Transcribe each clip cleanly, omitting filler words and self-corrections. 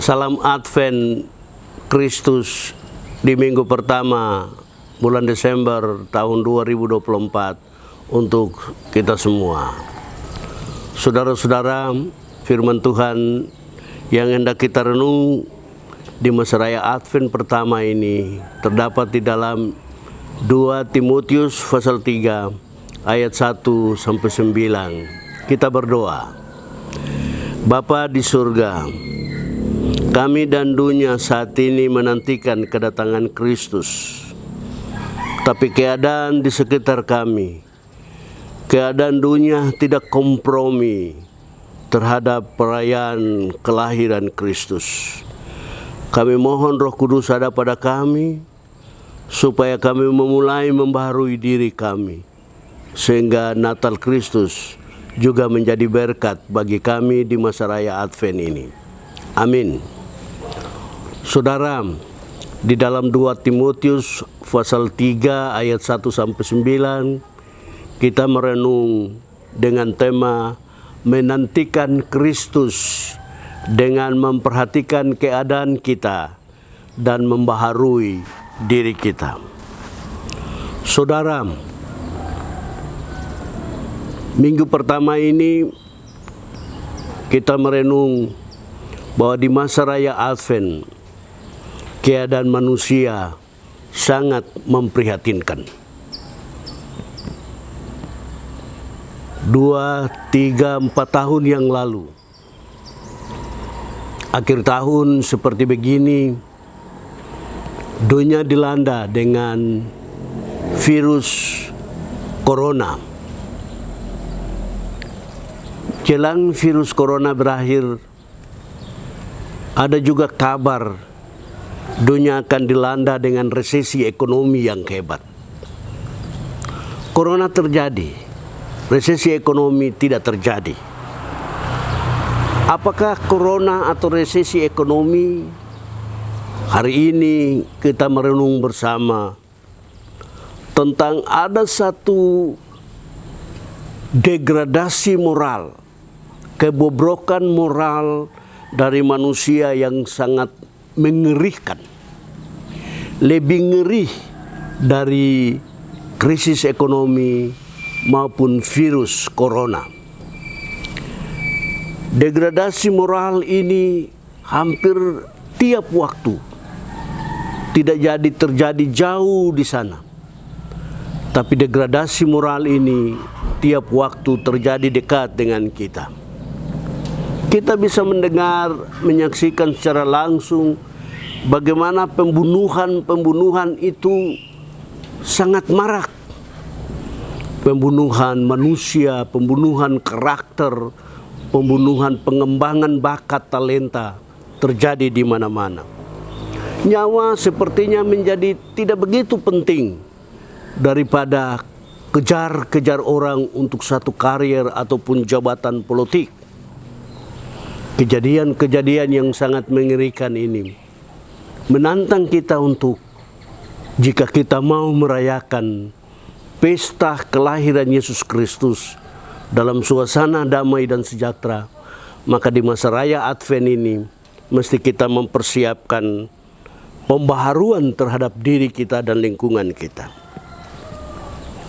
Salam Advent Kristus di minggu pertama bulan Desember tahun 2024 untuk kita semua. Saudara-saudara, firman Tuhan yang hendak kita renung di masa raya Advent pertama ini terdapat di dalam 2 Timotius pasal 3 ayat 1 sampai 9. Kita berdoa. Bapa di surga, kami dan dunia saat ini menantikan kedatangan Kristus. Tapi keadaan di sekitar kami, keadaan dunia tidak kompromi terhadap perayaan kelahiran Kristus. Kami mohon Roh Kudus ada pada kami, supaya kami memulai membaharui diri kami, sehingga Natal Kristus juga menjadi berkat bagi kami di masa raya Advent ini. Amin. Saudara, di dalam 2 Timotius pasal 3 ayat 1 sampai 9 kita merenung dengan tema menantikan Kristus dengan memperhatikan keadaan kita dan membaharui diri kita. Saudara, minggu pertama ini kita merenung bahwa di masa raya Advent keadaan manusia sangat memprihatinkan. 2, 3, 4 tahun yang lalu, akhir tahun seperti begini, dunia dilanda dengan virus corona. Jelang virus corona berakhir, ada juga kabar dunia akan dilanda dengan resesi ekonomi yang hebat. Corona terjadi, resesi ekonomi tidak terjadi. Apakah corona atau resesi ekonomi? Hari ini kita merenung bersama tentang ada satu degradasi moral, kebobrokan moral dari manusia yang sangat mengerikan. Lebih ngeri dari krisis ekonomi maupun virus corona. Degradasi moral ini hampir tiap waktu, tidak jadi terjadi jauh di sana. Tapi degradasi moral ini tiap waktu terjadi dekat dengan kita. Kita bisa mendengar, menyaksikan secara langsung bagaimana pembunuhan itu sangat marak. Pembunuhan manusia, pembunuhan karakter, pembunuhan pengembangan bakat talenta terjadi di mana-mana. Nyawa sepertinya menjadi tidak begitu penting daripada kejar-kejar orang untuk satu karier ataupun jabatan politik. Kejadian-kejadian yang sangat mengerikan ini menantang kita untuk, jika kita mau merayakan pesta kelahiran Yesus Kristus dalam suasana damai dan sejahtera, maka di masa raya Advent ini mesti kita mempersiapkan pembaharuan terhadap diri kita dan lingkungan kita.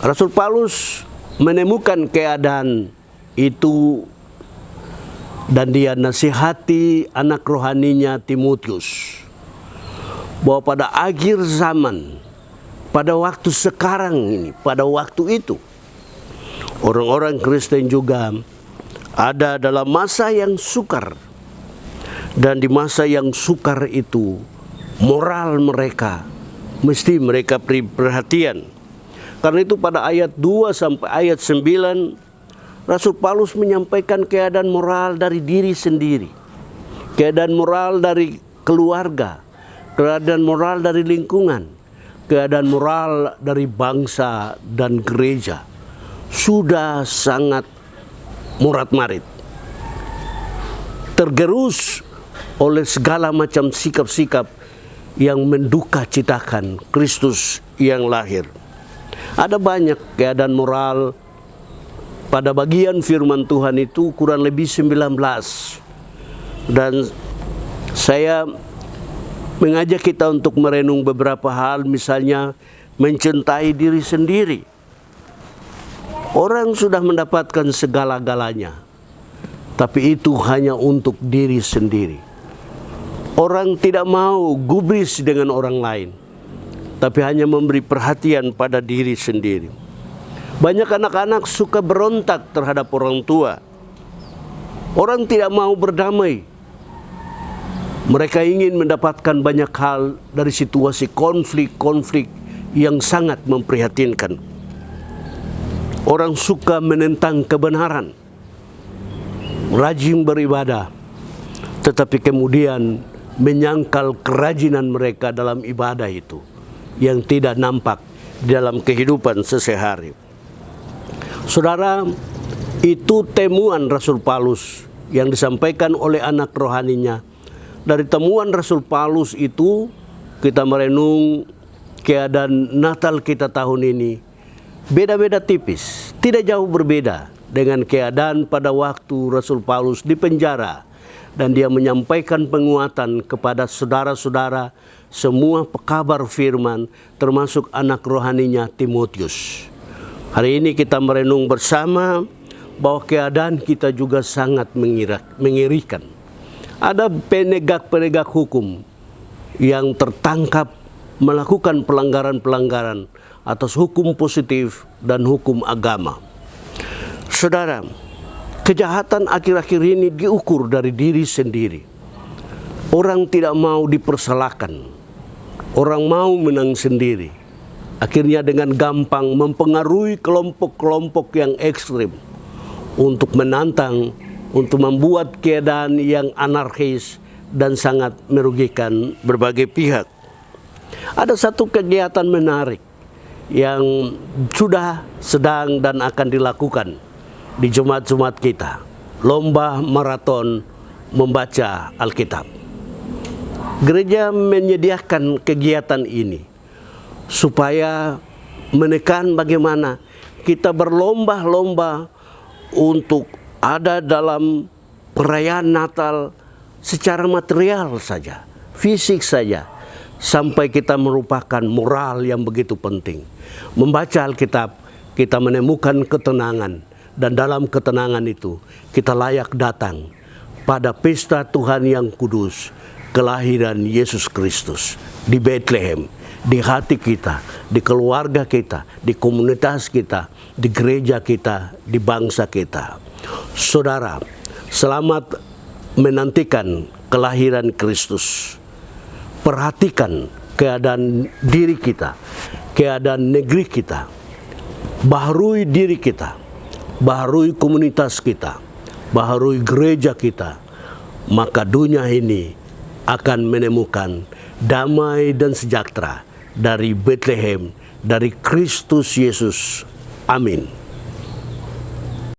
Rasul Paulus menemukan keadaan itu dan dia nasihati anak rohaninya Timotius bahwa pada akhir zaman, pada waktu sekarang ini, pada waktu itu, orang-orang Kristen juga ada dalam masa yang sukar. Dan di masa yang sukar itu, moral mereka mesti mereka beri perhatian. Karena itu pada ayat 2 sampai ayat 9, Rasul Paulus menyampaikan keadaan moral dari diri sendiri, keadaan moral dari keluarga, keadaan moral dari lingkungan, keadaan moral dari bangsa dan gereja. Sudah sangat morat-marit, tergerus oleh segala macam sikap-sikap yang menduka citakan Kristus yang lahir. Ada banyak keadaan moral pada bagian firman Tuhan itu kurang lebih 19. Dan Saya mengajak kita untuk merenung beberapa hal, misalnya mencintai diri sendiri. Orang sudah mendapatkan segala-galanya, tapi itu hanya untuk diri sendiri. Orang tidak mau gubris dengan orang lain, tapi hanya memberi perhatian pada diri sendiri. Banyak anak-anak suka berontak terhadap orang tua. Orang tidak mau berdamai. Mereka ingin mendapatkan banyak hal dari situasi konflik-konflik yang sangat memprihatinkan. Orang suka menentang kebenaran, rajin beribadah, tetapi kemudian menyangkal kerajinan mereka dalam ibadah itu yang tidak nampak di dalam kehidupan sehari-hari. Saudara, itu temuan Rasul Paulus yang disampaikan oleh anak rohaninya. Dari temuan Rasul Paulus itu kita merenung keadaan Natal kita tahun ini. Beda-beda tipis, tidak jauh berbeda dengan keadaan pada waktu Rasul Paulus di penjara. Dan dia menyampaikan penguatan kepada saudara-saudara semua pekabar firman, termasuk anak rohaninya Timotius. Hari ini kita merenung bersama bahwa keadaan kita juga sangat mengerikan. Ada penegak-penegak hukum yang tertangkap melakukan pelanggaran-pelanggaran atas hukum positif dan hukum agama. Saudara, kejahatan akhir-akhir ini diukur dari diri sendiri. Orang tidak mau dipersalahkan. Orang mau menang sendiri. Akhirnya dengan gampang mempengaruhi kelompok-kelompok yang ekstrim untuk menantang, untuk membuat keadaan yang anarkis dan sangat merugikan berbagai pihak. Ada satu kegiatan menarik yang sudah, sedang, dan akan dilakukan di Jumat-Jumat kita. Lomba maraton membaca Alkitab. Gereja menyediakan kegiatan ini supaya menekan bagaimana kita berlomba-lomba untuk ada dalam perayaan Natal secara material saja, fisik saja, sampai kita merupakan moral yang begitu penting. Membaca Alkitab, kita menemukan ketenangan, dan dalam ketenangan itu kita layak datang pada pesta Tuhan yang kudus, kelahiran Yesus Kristus di Bethlehem, di hati kita, di keluarga kita, di komunitas kita, di gereja kita, di bangsa kita. Saudara, selamat menantikan kelahiran Kristus. Perhatikan keadaan diri kita, keadaan negeri kita, baharui diri kita, baharui komunitas kita, baharui gereja kita, maka dunia ini akan menemukan damai dan sejahtera dari Bethlehem, dari Kristus Yesus. Amin.